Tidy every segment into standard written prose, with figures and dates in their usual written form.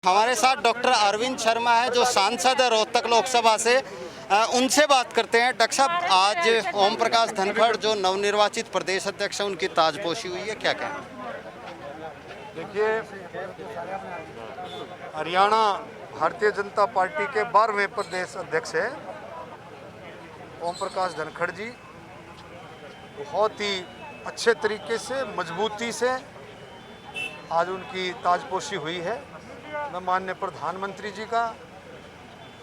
हमारे साथ डॉक्टर अरविंद शर्मा है जो सांसद है रोहतक लोकसभा से। उनसे बात करते हैं। डॉक्टर साहब, आज ओम प्रकाश धनखड़ जो नवनिर्वाचित प्रदेश अध्यक्ष हैं उनकी ताजपोशी हुई है, क्या कहें? देखिए, हरियाणा भारतीय जनता पार्टी के 12वें प्रदेश अध्यक्ष हैं ओम प्रकाश धनखड़ जी। बहुत ही अच्छे तरीके से, मजबूती से आज उनकी ताजपोशी हुई है। मैं माननीय प्रधानमंत्री जी का,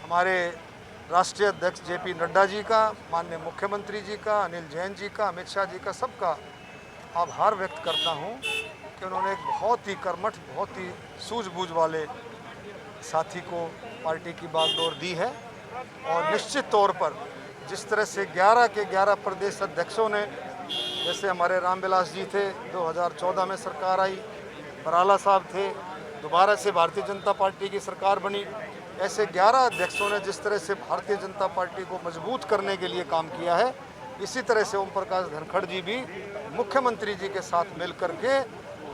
हमारे राष्ट्रीय अध्यक्ष जेपी नड्डा जी का, माननीय मुख्यमंत्री जी का, अनिल जैन जी का, अमित शाह जी का, सबका आभार व्यक्त करता हूं कि उन्होंने एक बहुत ही कर्मठ, बहुत ही सूझबूझ वाले साथी को पार्टी की बागडोर दी है। और निश्चित तौर पर जिस तरह से 11 के 11 प्रदेश अध्यक्षों ने, जैसे हमारे रामविलास जी थे, 2014 में सरकार आई, बराला साहब थे, दोबारा से भारतीय जनता पार्टी की सरकार बनी, ऐसे 11 अध्यक्षों ने जिस तरह से भारतीय जनता पार्टी को मजबूत करने के लिए काम किया है, इसी तरह से ओम प्रकाश धनखड़ जी भी मुख्यमंत्री जी के साथ मिलकर के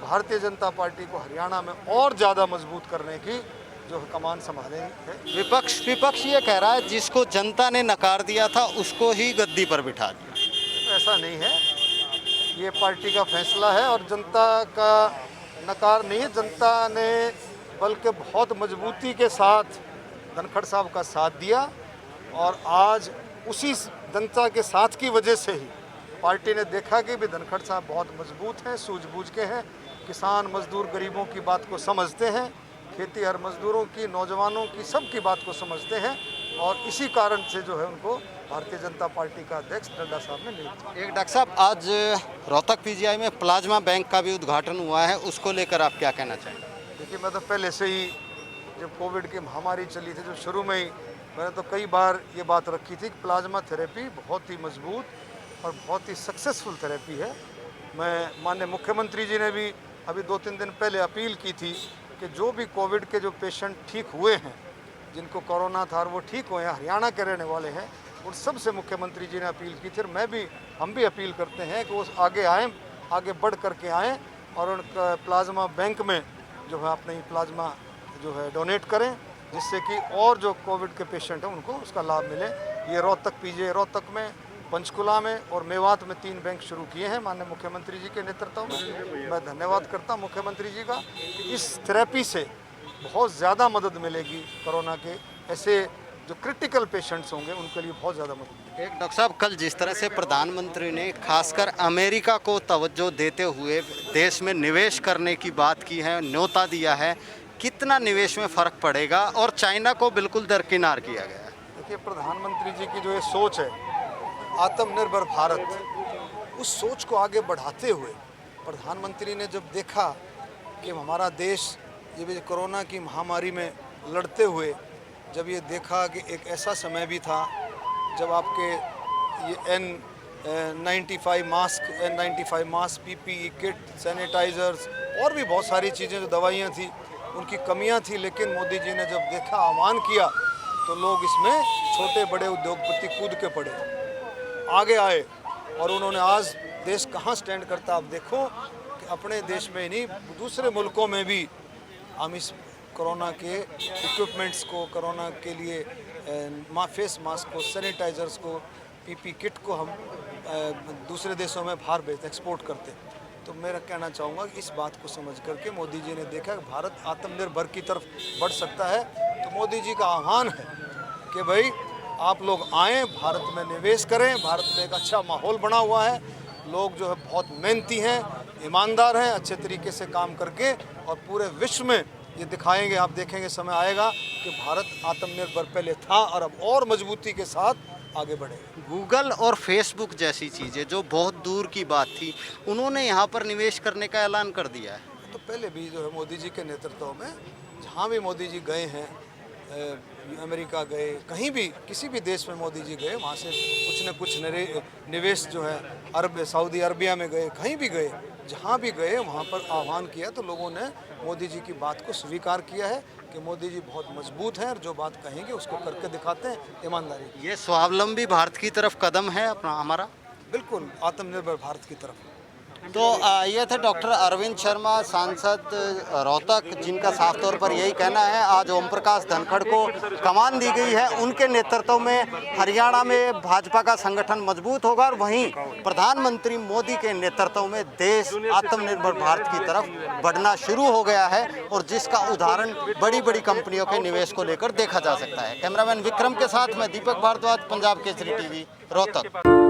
भारतीय जनता पार्टी को हरियाणा में और ज़्यादा मजबूत करने की जो कमान संभाले हैं। विपक्ष ये कह रहा है जिसको जनता ने नकार दिया था उसको ही गद्दी पर बिठा दिया। ऐसा नहीं है, ये पार्टी का फैसला है और जनता का नकार नहीं है। जनता ने बल्कि बहुत मजबूती के साथ धनखड़ साहब का साथ दिया और आज उसी जनता के साथ की वजह से ही पार्टी ने देखा कि भी धनखड़ साहब बहुत मजबूत हैं, सूझबूझ के हैं, किसान मजदूर गरीबों की बात को समझते हैं, खेती हर मजदूरों की, नौजवानों की, सबकी बात को समझते हैं और इसी कारण से जो है उनको भारतीय जनता पार्टी का अध्यक्ष नड्डा साहब ने नियुक्त। एक डॉक्टर साहब, आज रोहतक पीजीआई में प्लाज्मा बैंक का भी उद्घाटन हुआ है, उसको लेकर आप क्या कहना चाहेंगे? देखिए, मैं तो पहले से ही, जब कोविड की महामारी चली थी, जो शुरू में ही मैंने तो कई बार ये बात रखी थी कि प्लाज्मा थेरेपी बहुत ही मजबूत और बहुत ही सक्सेसफुल थेरेपी है। मैं माननीय मुख्यमंत्री जी ने भी अभी 2-3 दिन पहले अपील की थी कि जो भी कोविड के जो पेशेंट ठीक हुए हैं, जिनको कोरोना था और वो ठीक हुए हैं, हरियाणा के रहने वाले हैं, उन सब से मुख्यमंत्री जी ने अपील की थी। और हम भी अपील करते हैं कि वो आगे आएँ, आगे बढ़ करके आएँ और उनका प्लाज्मा बैंक में जो है अपने प्लाज्मा जो है डोनेट करें, जिससे कि और जो कोविड के पेशेंट हैं उनको उसका लाभ मिले। ये रोहतक पीजीआई रोहतक में, पंचकुला में और मेवात में 3 बैंक शुरू किए हैं माननीय मुख्यमंत्री जी के नेतृत्व में। मैं धन्यवाद करता हूं मुख्यमंत्री जी का। इस थेरेपी से बहुत ज़्यादा मदद मिलेगी। कोरोना के ऐसे जो क्रिटिकल पेशेंट्स होंगे उनके लिए बहुत ज़्यादा मदद। एक डॉक्टर साहब, कल जिस तरह से प्रधानमंत्री ने खासकर अमेरिका को तवज्जो देते हुए देश में निवेश करने की बात की है, न्योता दिया है, कितना निवेश में फ़र्क पड़ेगा और चाइना को बिल्कुल दरकिनार किया गया है? देखिए, प्रधानमंत्री जी की जो ये सोच है आत्मनिर्भर भारत, उस सोच को आगे बढ़ाते हुए प्रधानमंत्री ने जब देखा कि हमारा देश ये भी कोरोना की महामारी में लड़ते हुए, जब ये देखा कि एक ऐसा समय भी था जब आपके ये N95 mask, PPE kit, sanitisers और भी बहुत सारी चीज़ें, जो दवाइयाँ थी, उनकी कमियां थी, लेकिन मोदी जी ने जब देखा, आह्वान किया, तो लोग इसमें छोटे बड़े उद्योगपति कूद के पड़े, आगे आए और उन्होंने आज देश कहाँ स्टैंड करता। आप देखो कि अपने देश में ही नहीं, दूसरे मुल्कों में भी हम इस कोरोना के इक्विपमेंट्स को, कोरोना के लिए फेस मास्क को, सैनिटाइज़र्स को, PP किट को हम दूसरे देशों में बाहर भेजते, एक्सपोर्ट करते। तो मैं कहना चाहूँगा कि इस बात को समझ करके मोदी जी ने देखा कि भारत आत्मनिर्भर की तरफ बढ़ सकता है, तो मोदी जी का आह्वान है कि भाई आप लोग आएँ, भारत में निवेश करें। भारत में एक अच्छा माहौल बना हुआ है, लोग जो है बहुत मेहनती हैं, ईमानदार हैं, अच्छे तरीके से काम करके और पूरे विश्व में ये दिखाएंगे। आप देखेंगे, समय आएगा कि भारत आत्मनिर्भर पहले था और अब और मजबूती के साथ आगे बढ़े। गूगल और फेसबुक जैसी चीज़ें जो बहुत दूर की बात थी, उन्होंने यहाँ पर निवेश करने का ऐलान कर दिया है। तो पहले भी जो है मोदी जी के नेतृत्व में जहाँ भी मोदी जी गए हैं, अमेरिका गए, कहीं भी किसी भी देश में मोदी जी गए, वहाँ से कुछ न कुछ निवेश जो है, सऊदी अरबिया में गए, कहीं भी गए, जहाँ भी गए वहाँ पर आह्वान किया, तो लोगों ने मोदी जी की बात को स्वीकार किया है कि मोदी जी बहुत मजबूत हैं और जो बात कहेंगे उसको करके दिखाते हैं ईमानदारी। ये स्वावलंबी भारत की तरफ कदम है अपना हमारा। बिल्कुल आत्मनिर्भर भारत की तरफ। तो ये थे डॉक्टर अरविंद शर्मा, सांसद रोहतक, जिनका साफ तौर पर यही कहना है आज ओम प्रकाश धनखड़ को कमान दी गई है। उनके नेतृत्व में हरियाणा में भाजपा का संगठन मजबूत होगा और वहीं प्रधानमंत्री मोदी के नेतृत्व में देश आत्मनिर्भर भारत की तरफ बढ़ना शुरू हो गया है और जिसका उदाहरण बड़ी बड़ी कंपनियों के निवेश को लेकर देखा जा सकता है। कैमरामैन विक्रम के साथ मैं दीपक भारद्वाज, पंजाब केसरी टीवी, रोहतक।